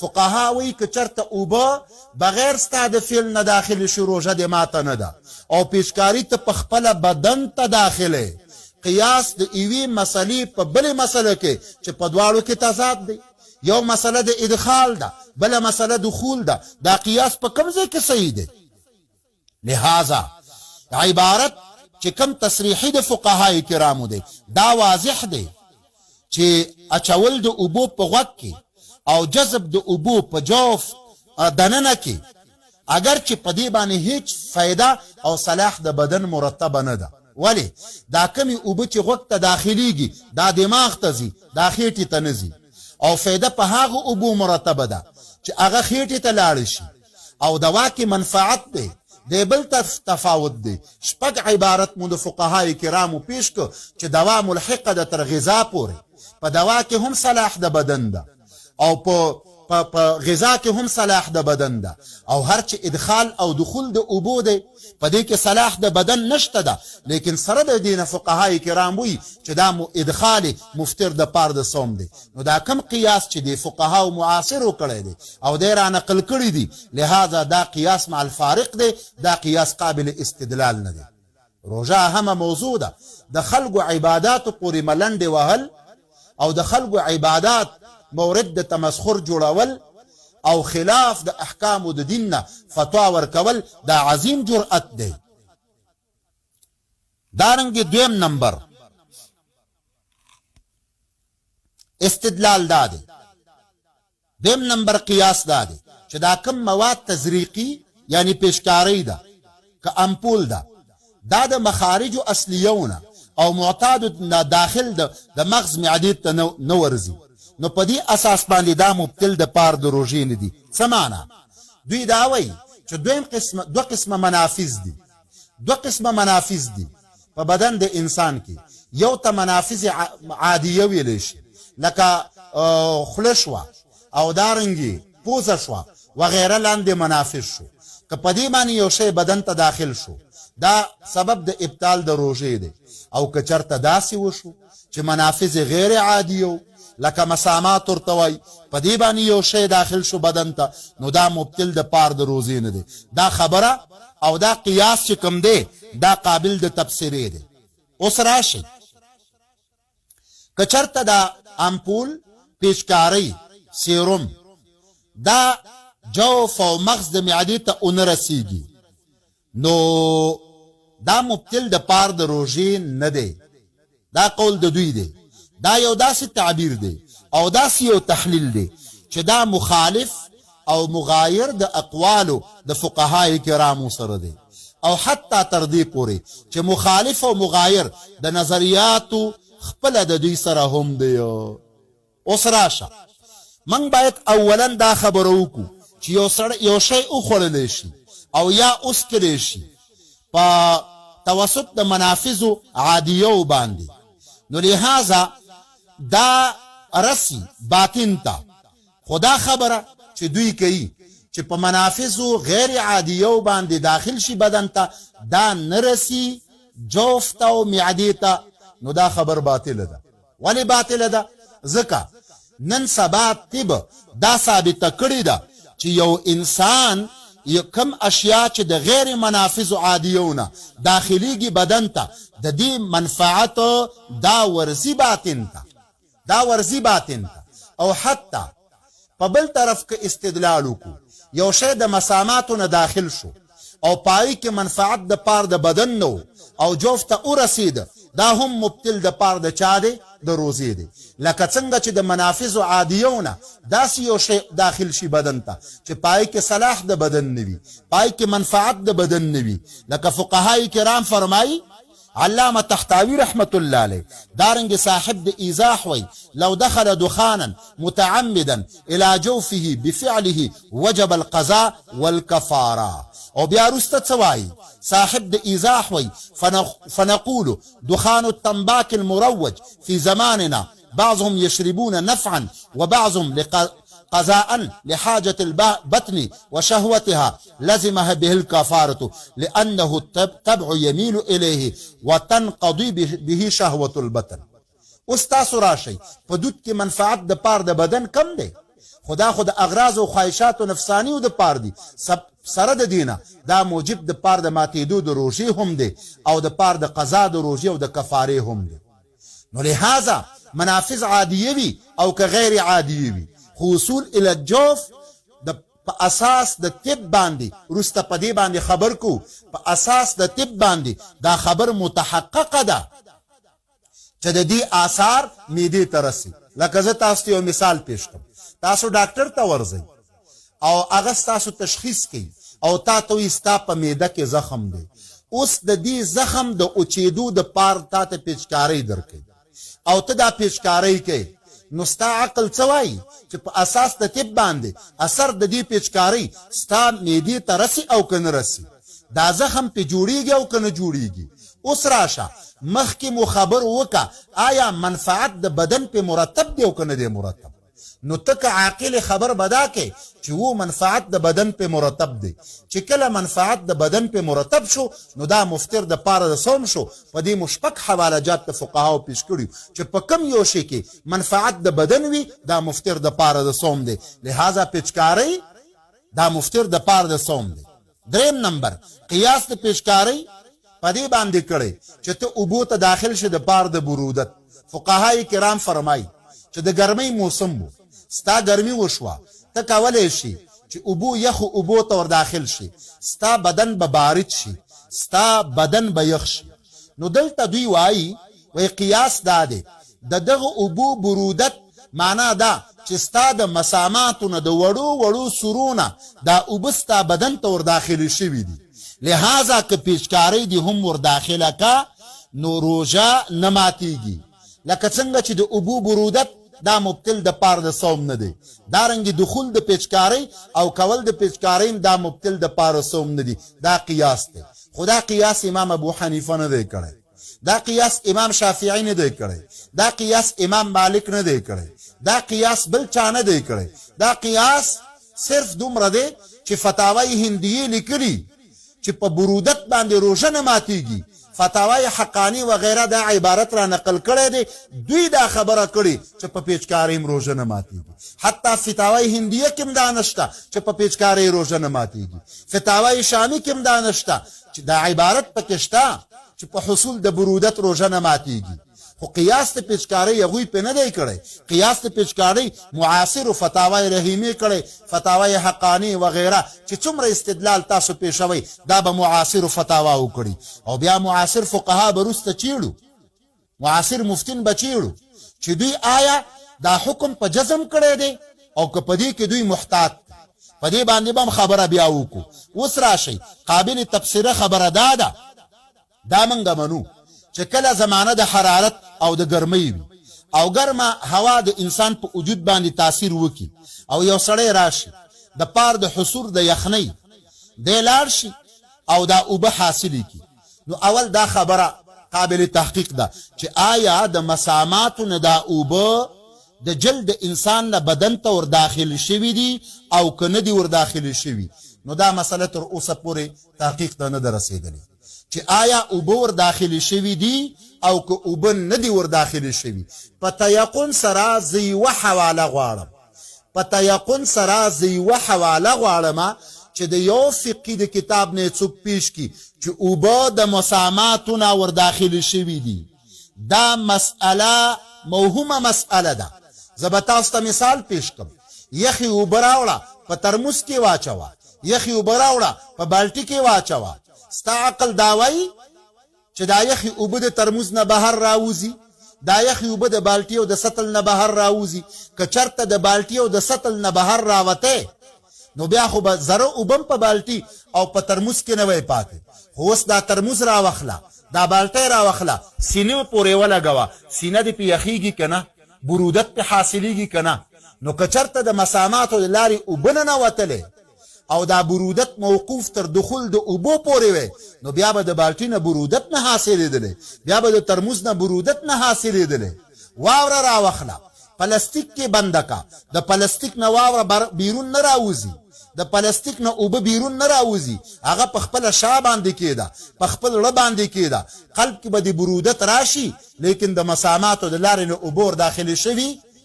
فقها وی که چرته اوبه بغیر ستا د فعل نه داخل شي روژه دې ماته نه ده او پیشکاري ته په خپله بدن ته داخله قیاس د یوې مسلې په بلې مسله کې چې په دواړو کې تضاد دی یو مسله د ادخال ده بله مسله دخول ده دا قیاس په کوم ځای کې صحیح دی لہذا عبارت چې کم تصریحي د فقهای کرامو دی دا واضح دی چې اچول د اوبو په غوږ کې او جذب د اوبو په جوف دننه کې اگر چې په دې باندې هیڅ فایده او صلاح د بدن مرتبه نه ده ولی دا کمی اوبه چې غوږ ته داخلیږي دا دماغ ته ځي دا خېټې ته نه ځي او فایده په هغه اوبو مرتبه ده چې هغه خېټې ته لاړ شي او دوا کې منفعت دی د بل تفاوت دی شپږ عبارت مو د فقهای کرامو پیش کو چې دوا ملحقه ده تر غذا پورې په دوا کې هم صلاح د بدن ده او په غذا کې هم صلاح د بدن ده او هر چې ادخال او دخول د اوبو دی په دې کې صلاح د بدن نشته ده لیکن سره د دې نه فقهای کرام وایي چې دا ادخال مفتر د پاره د صوم دی نو دا کم قیاس چې دی فقهاو معاصرو کړی دی او دی را نقل کړي دي لہذا دا قیاس مع الفارق دی دا قیاس قابل استدلال نه دی روژه همه موضوع ده د خلکو عباداتو پورې ملنډې وهل او د خلکو عبادات مورد د تمسخر جوړول او خلاف د احکام د دین نه فتوا ورکول دا عظیم جرأت دی دارنګه دویم نمبر استدلال دا دی دویم نمبر قیاس دا دی چې دا کم مواد تزریقی یعنی پیشکاری ده که امپول ده دا د مخارج اصلیونه او معتاد داخل د مغز معدې ته نه ورځي نو په دې اساس باندې دا مبتل د پار د روژې نه دي څه معنا دوی دا وایي چې دوه قسمه منافذ دي په بدن د انسان کې یو ته منافذ عادیه ویلی شي لکه خوله شوه او دارنګې پوزه شوه وغیره لاندې منافذ شو که په دې باندې یو شی بدن ته داخل شو دا سبب د ابطال د روژې دی او که چرته داسې وشو چې منافذ غیر عادیو لکه مسامات ورته وایي په دې باندې یو شی داخل شو بدن ته نو دا مبتل د پار د روزې نه دی دا خبره او دا قیاس چې کوم دی دا قابل د تبصرې دی اوس راشي که چرته دا امپول پیشکاری سیروم دا جوف او مغز د معدې ته ونه رسیږي نو دا مبتل د پار د روژې نه دی دا قول د دوی دی دا یو داسې تعبیر دی او داسې یو تحلیل دی چې دا مخالف او مغایر د اقوالو د فقهای کرامو سره دی او حتی تر دې پورې چې مخالف او مغایر د نظریاتو خپله د دوی سره هم دی اوس راشه من باید اولا دا خبره وکړو چې یو شی وخوړلی شي او یا وڅکلی شي په توسط د منافذو عادیو باندې نو لہذا دا رسی باطن تا خدا خبره چې دوی کوي چې په منافذو غیر عادیو باندې داخل شي بدن ته دا نرسی جوف ته او معدې ته نو دا خبر باطله ده ولی باطله ده ځکه نن سبا طب دا ثابته کړې ده چې یو انسان کم اشیاء چې د غیر منافذ عادیونه داخلیږي بدن ته د دې منفعت دا ورزي باطن ته او حتی په بل طرف کې استدلال وکړو یو شی د مساماتو نه داخل شو او پای کې منفعت د پار د بدن نو او جوف ته ورسید دا هم مبتل د پار د چا دی د روزې دی لکه څنګه چې د منافذ عادیونه داسې یو شی داخل شي بدن ته چې پای کې صلاح د بدن نوي پای کې منفعت د بدن نوي لکه فقهای کرام فرمایي علامه تحتاوی رحمت الله علیه دارنګ صاحب د ایضاح وی لو دخل دخانا متعمدا الى جوفه بفعله وجب القضاء والكفاره او بیا رسته څوای صاحب د ایضاح وی فنقول دخان التنباك المروج في زماننا بعضهم يشربون نفعا وبعضهم قضاء لحاجة البطن وشهوتها لزمها به الكفارة لأنه التبع يميل إليه وتنقضي به شهوة البطن. استاسو راشي په دود کې منفعت د پار د بدن کم دی خدا خود اغراض او خواهشات او نفسانیو د پار دي سره د دینه دا موجب د پار د ماتېدو د روژې هم دی او د پار د قضا د روژې او د کفارې هم دی. نو لهذا منافذ عادیه وي او که غیر عادیه وي، خو اصول الی الجوف په اساس د طب باندې وروسته په دې باندې خبر کو، په اساس د طب باندې دا خبر متحققه ده چې د دې آثار معدې ته رسي. لکه زه تاسو ته یو مثال پیش کړم، تاسو ډاکټر ته ورځئ او هغه ستاسو تشخیص کوي او تا ته وایي ستا په معده کې زخم دی. اوس د دې زخم د اوچېدو د پار تا ته پیچکارۍ درکوي او ته دا پیچکارۍ کوي، نو ستا عقل څه وایي چې په اساس د طب باندې اثر د دې پیچکارۍ ستا معدې ته رسي او که نه رسي، دا زخم پې جوړیږي او که نه جوړیږي. اوس راشه مخکې مو خبر وکړه آیا منفعت د بدن پې مرتب دی او که نه دی مرتب؟ نو ته که عاقل خبر بدا کې چې و منفعت د بدن پې مرتب دی. چې کله منفعت د بدن پې مرتب شو نو دا مفتر د پاره د صوم شو. په دې مشپک حواله جات د فقهاو پیش کړي چې په کم یو شي کې منفعت د بدن وي دا مفتر د پاره د صوم دی، لہذا پیچکارۍ دا مفتر د پاره د صوم دی. دریم نمبر قیاس د پیچکارۍ په دې باندې کړی چې ته اوبو ته داخل شي د پاره د برودت. فقهای کرام فرمایي چې د ګرمۍ موسم وو، ستا ګرمي وشوه، ته کولی شي چې اوبو یخو اوبو ته ور داخل شي، ستا بدن به بارد شي، ستا بدن به یخ شي. نو دلته دوی وایي قیاس دا دی د دغه اوبو برودت معنا دا چې ستا د مساماتو نه د وړو وړو سرونه دا اوبه ستا بدن ته ور داخلي شوي دي، لہذا که پیچکارۍ دې هم ور داخله کا نو روژه نه ماتېږي. لکه څنګه چې د اوبو برودت دا مبتل د پار د صوم نه دی، دارنګې دخول د پیچکارۍ او کول د پیچکارۍ دا مبتل د پار صوم نه دی. دا قیاس دی، خو دا قیاس امام ابو حنیفه نه دی کړی، دا قیاس امام شافعی نه دی کړی، دا قیاس امام مالک نه دی کړی، دا قیاس بل چا نه دی کړی. دا قیاس صرف دومره دی چې فتاوی هندیه لیکلي چې په برودت باندې روژه نه ماتېږي. فتاوی حقانی وغیره دا عبارت را نقل کړی دی، دوی دا خبره کړي چې په پیچکارۍ روژه نه ماتېږي. حتی فتاوی هندیه کې هم دا نشته چې په پیچکارۍ روژه نه ماتېږي. فتاوی شامی کې هم دا نشته چې دا عبارت پکې شته چې په حصول د برودت روژه نه ماتېږي. خو قیاس د پیچکارۍ هغوی پې نه دی کړی. قیاس د پیچکارۍ معاصر فتاوی رحیمي کړی، فتاوی حقانی وغیره چې څومره استدلال تاسو پیښوئ دا به معاصر فتاوا وکړي. او بیا معاصر فقها به وروسته چیړو، معاصر مفتین به چیړو چې دوی آیا دا حکم په جزم کړی دی او که په دې کې دوی محتاط دی. په دې باندې به هم خبره بیا وکړو. اوس راشئ قابل تبصره خبره دا ده، دا موږ منو چې کله زمانه د حرارت او د ګرمۍ وي او ګرمه هوا د انسان په وجود باندې تاثیر وکړي او یو سړی راشي د پار د حصور د یخنۍ دی لاړ شي او دا اوبه حاصلې کړي، نو اول دا خبره قابل تحقیق ده چې آیا د مساماتو نه دا اوبه د جلد انسان نه بدن ته ور داخل شوي دي او که نه دي ور داخل شوي. نو دا مسله تر اوسه پورې تحقیق ته نه ده رسېدلې چې آیا اوبه ور داخل شوي دي او که اوبه نه دي ور داخل شوي. په تیقن سره زه یوه حواله غواړم، په تیقن سره زه یوه حواله غواړم چې د یو فقهي د کتاب نه څوک پیش کړي چې اوبه د مساماتو نه ور داخل شوي دي. دا مسئله موهومه مسئله ده. زه به تاسو ته مثال پیش کړم. یخې اوبه راوړه په ترموز کې واچوه، یخې اوبه راوړه په بالټي کې واچوه. ستا عقل دا وایي چې دا یخې اوبه د ترموز نه بهر راوځي، دا یخې اوبه د بالټي او د سطل نه بهر راوځي. که چېرته د بالټي او د سطل نه بهر راوتی نو بیا خو به زره اوبه هم په بالټي او په ترموز کې نه وی پاتې. خو اوس دا ترموز راوخله، دا بالټی راوخله، سینې پورې ولګوه، سینه دې پې یخېږي که نه، برودت پې حاصلېږي که نه. نو که چېرته د مساماتو د لارې اوبه نه نوتلې او دا برودت موقوف تر دخول د اوبو پورې وی، نو بیا به د بالټي نه برودت نه حاصلېدلی، بیا به د ترموز نه برودت نه حاصلېدلی. واوره راوخله، پلاستیک کې بنده کا، د پلاستیک نه واوره بیرون نه راوځي، د پلاستیک نه اوبه بیرون نه راوځي، هغه په خپله شا باندې کېده، په خپل زړه باندې کېده، قلب کې به د برودت راشي، لیکن د مساماتو د لارې نه اوبه ور داخلې شوي